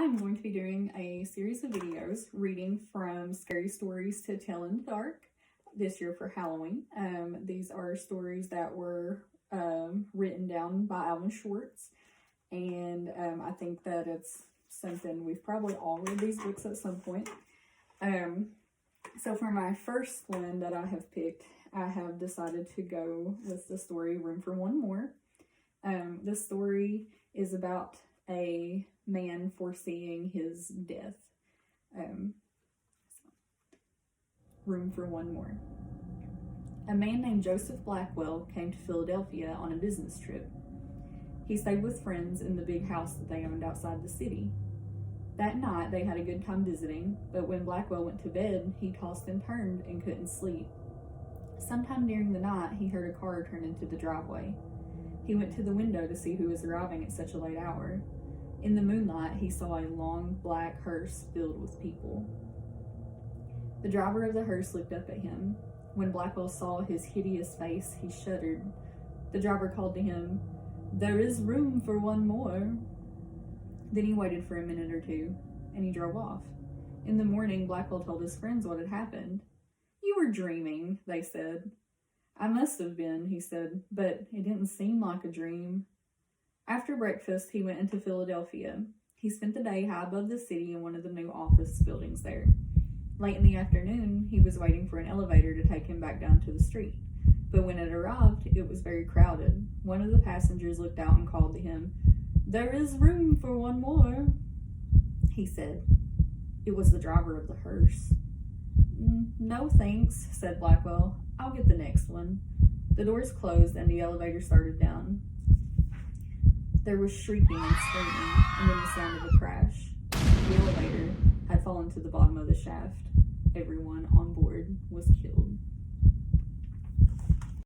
I'm going to be doing a series of videos reading from Scary Stories to Tell in the Dark this year for Halloween. These are stories that were written down by Alvin Schwartz, and I think that it's something we've probably all read these books at some point. So for my first one that I have picked, I have decided to go with the story Room for One More. This story is about a man foreseeing his death. Room for One More. A man named Joseph Blackwell came to Philadelphia on a business trip. He stayed with friends in the big house that they owned outside the city. That night, they had a good time visiting, but when Blackwell went to bed, he tossed and turned and couldn't sleep. Sometime during the night, he heard a car turn into the driveway. He went to the window to see who was arriving at such a late hour. In the moonlight, he saw a long black hearse filled with people. The driver of the hearse looked up at him. When Blackwell saw his hideous face, he shuddered. The driver called to him, "There is room for one more." Then he waited for a minute or two, and he drove off. In the morning, Blackwell told his friends what had happened. "You were dreaming," they said. "I must have been," he said, "but it didn't seem like a dream." After breakfast, he went into Philadelphia. He spent the day high above the city in one of the new office buildings there. Late in the afternoon, he was waiting for an elevator to take him back down to the street. But when it arrived, it was very crowded. One of the passengers looked out and called to him, "There is room for one more," he said. It was the driver of the hearse. "No thanks," said Blackwell. "I'll get the next one." The doors closed and the elevator started down. There was shrieking and screaming, and then the sound of a crash. The elevator had fallen to the bottom of the shaft. Everyone on board was